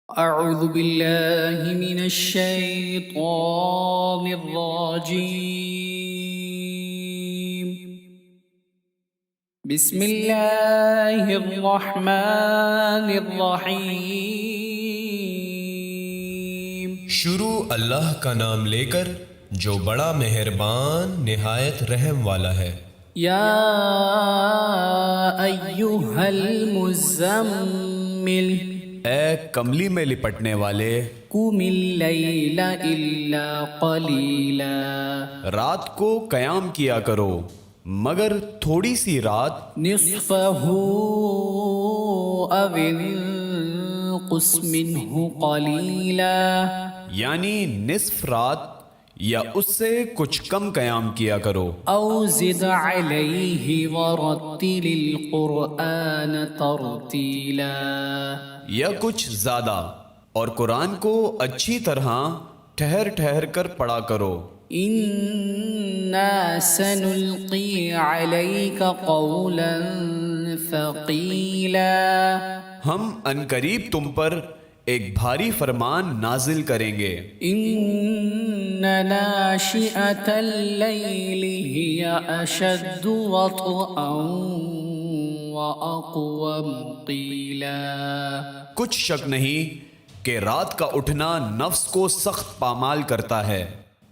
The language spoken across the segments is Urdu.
أعوذ بالله من الشيطان الرجيم. بسم الله الرحمن الرحيم. شروع اللہ کا نام لے کر جو بڑا مہربان نہایت رحم والا ہے۔ يا أيها المزمل اے کملی میں لپٹنے والے، قم الليل إلا قليلا رات کو قیام کیا کرو مگر تھوڑی سی رات، نصفه أو انقص منه قليلا یعنی نصف رات یا اس سے کچھ کم قیام کیا کرو، أو زد عليه ورتل القرآن ترتيلا یا کچھ زیادہ، اور قرآن کو اچھی طرح ٹھہر ٹھہر کر پڑھا کرو۔ إنا سنلقي عليك قولا ثقيلا ہم عنقریب تم پر ایک بھاری فرمان نازل کریں گے۔ إن ناشئة الليل هي أشد وطئا وأقوم قيلا کچھ شک نہیں کہ رات کا اٹھنا نفس کو سخت پامال کرتا ہے،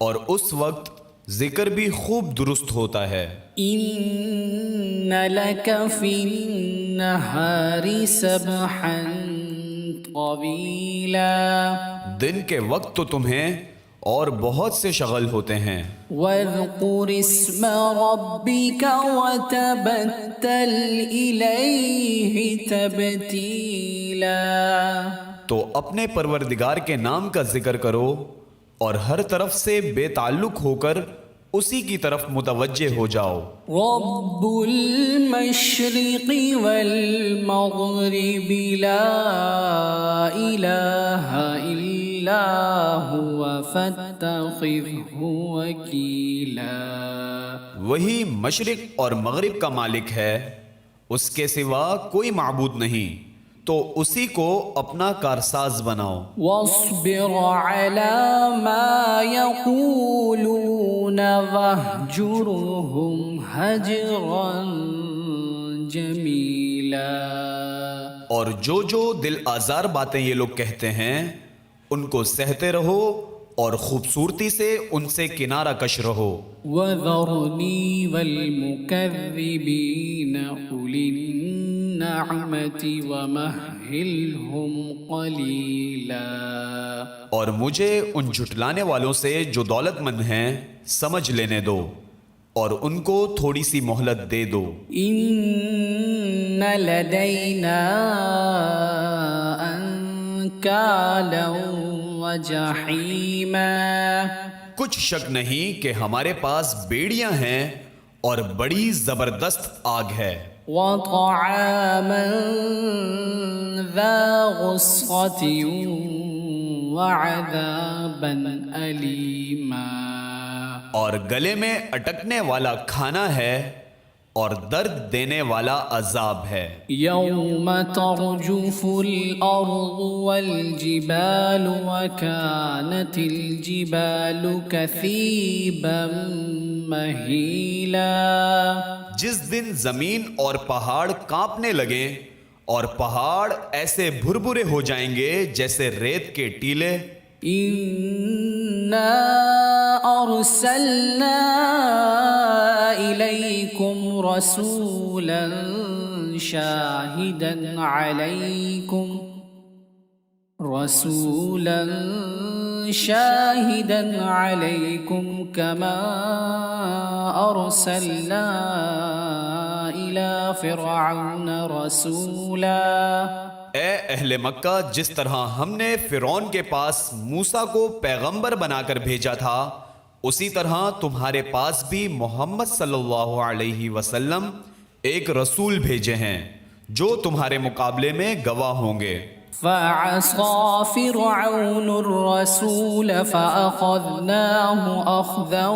اور اس وقت ذکر بھی خوب درست ہوتا ہے۔ إن لك في النهار سبحا طويلا دن کے وقت تو تمہیں اور بہت سے شغل ہوتے ہیں، واذكر اسم ربك وتبتل إليه تبتيلا تو اپنے پروردگار کے نام کا ذکر کرو اور ہر طرف سے بے تعلق ہو کر اسی کی طرف متوجہ ہو جاؤ۔ رب المشرق والمغرب لا إله إلا هو فاتخذه وكيلا وہی مشرق اور مغرب کا مالک ہے، اس کے سوا کوئی معبود نہیں، تو اسی کو اپنا کارساز بناؤ۔ واصبر على ما يقولون واهجرهم هجرا جميلا اور جو دل آزار باتیں یہ لوگ کہتے ہیں ان کو سہتے رہو اور خوبصورتی سے ان سے کنارہ کش رہو۔ وذرني والمكذبين أولي النعمة ومهلهم قليلا اور مجھے ان جھٹلانے والوں سے جو دولت مند ہیں سمجھ لینے دو، اور ان کو تھوڑی سی مہلت دے دو۔ إن لدينا أنكالا وجحيما کچھ شک نہیں کہ ہمارے پاس بیڑیاں ہیں اور بڑی زبردست آگ ہے، وطعاما ذا غصة وعذابا أليما اور گلے میں اٹکنے والا کھانا ہے اور درد دینے والا عذاب ہے۔ يوم ترجف الأرض والجبال وكانت الجبال كثيبا مهيلا جس دن زمین اور پہاڑ کانپنے لگیں اور پہاڑ ایسے بھربھرے ہو جائیں گے جیسے ریت کے ٹیلے۔ إنا أرسلنا إليكم رسولا شاهدا عليكم كما أرسلنا إلى فرعون رسولا اے اہل مکہ، جس طرح ہم نے فرعون کے پاس موسیٰ کو پیغمبر بنا کر بھیجا تھا، اسی طرح تمہارے پاس بھی محمد صلی اللہ علیہ وسلم ایک رسول بھیجے ہیں جو تمہارے مقابلے میں گواہ ہوں گے۔ فعصى فرعون الرسول فأخذناه أخذا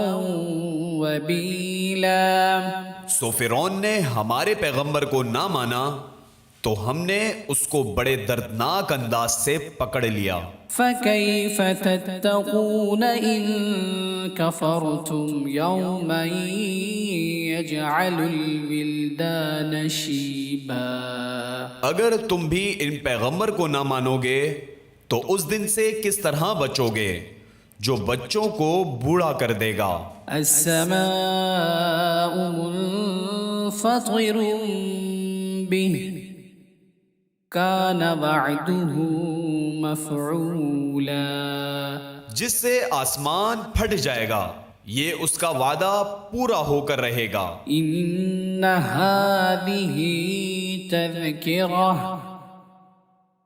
وبيلا سو فرعون نے ہمارے پیغمبر کو نہ مانا تو ہم نے اس کو بڑے دردناک انداز سے پکڑ لیا۔ فكيف تتقون إن كفرتم يوما يجعل الولدان شيبا۔ اگر تم بھی ان پیغمبر کو نہ مانو گے تو اس دن سے کس طرح بچو گے جو بچوں کو بوڑھا کر دے گا۔ السماء منفطر به كان وعده مفعولا۔ جس سے آسمان پھٹ جائے گا، یہ اس کا وعدہ پورا ہو کر رہے گا۔ إن هذه تذكرة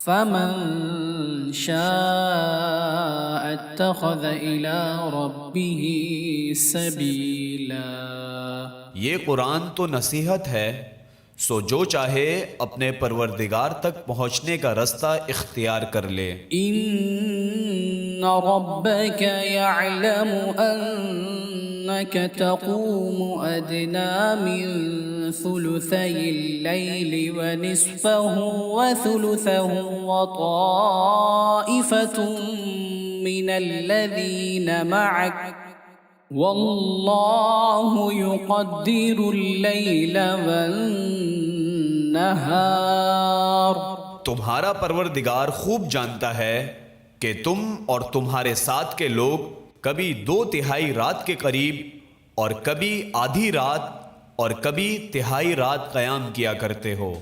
فمن شاء اتخذ إلى ربه سبيلا۔ یہ قرآن تو نصیحت ہے، سو جو چاہے اپنے پروردگار تک پہنچنے کا رستہ اختیار کر لے۔ إن ربك يعلم أنك تقوم أدنى من ثلثي الليل ونصفه وثلثه وطائفة من الذين معك والله يقدر الليل والنهار۔ تمہارا پروردگار خوب جانتا ہے کہ تم اور تمہارے ساتھ کے لوگ کبھی 2/3 رات کے قریب اور کبھی آدھی رات اور کبھی تہائی رات قیام کیا کرتے ہو،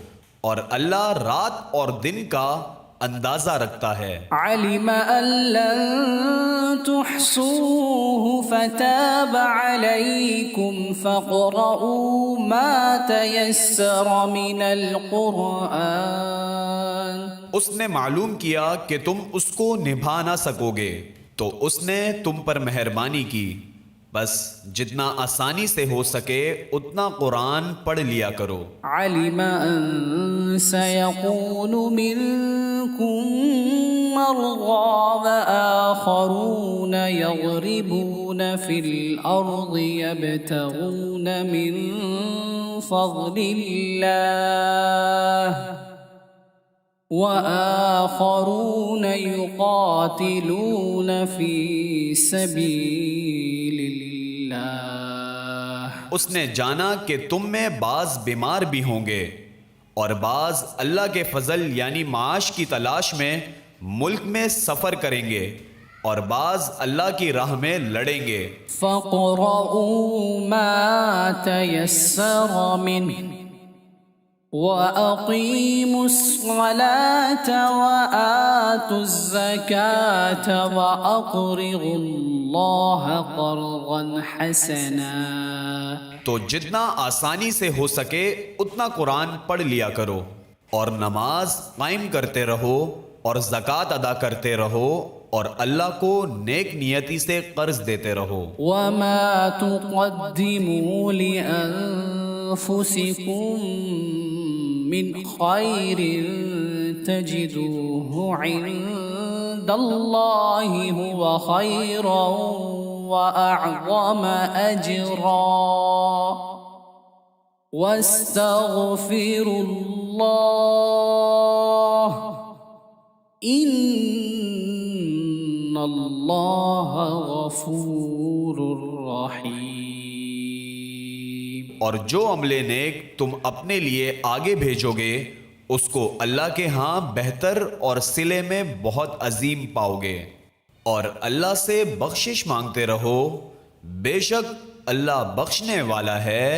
اور اللہ رات اور دن کا اندازہ رکھتا ہے۔ علم أن لن تحصوه فتاب عليكم فاقرؤوا ما تيسر من القرآن۔ اس نے معلوم کیا کہ تم اس کو نبھا نہ سکو گے تو اس نے تم پر مہربانی کی، بس جتنا آسانی سے ہو سکے اتنا قرآن پڑھ لیا کرو۔ علم أن سيكون منكم مرضى وآخرون يضربون في الأرض يبتغون من فضل الله وآخرون يقاتلون في سبيل الله۔ اس نے جانا کہ تم میں بعض بیمار بھی ہوں گے اور بعض اللہ کے فضل یعنی معاش کی تلاش میں ملک میں سفر کریں گے اور بعض اللہ کی راہ میں لڑیں گے۔ فاقرؤوا ما تيسر منه وأقيموا الصلاة وآتوا الزكاة وأقرضوا الله قرضا حسنا۔ تو جتنا آسانی سے ہو سکے اتنا قرآن پڑھ لیا کرو اور نماز قائم کرتے رہو اور زکوٰۃ ادا کرتے رہو اور اللہ کو نیک نیتی سے قرض دیتے رہو۔ وما تقدموا لأنفسكم من خير تجدوه عند الله هو خيرا وأعظم أجرا واستغفروا الله إن الله غفور رحيم۔ اور جو عمل نیک تم اپنے لیے آگے بھیجو گے اس کو اللہ کے ہاں بہتر اور صلے میں بہت عظیم پاؤ گے، اور اللہ سے بخشش مانگتے رہو، بے شک اللہ بخشنے والا ہے،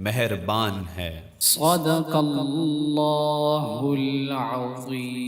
مہربان ہے۔ صدق اللہ العظیم۔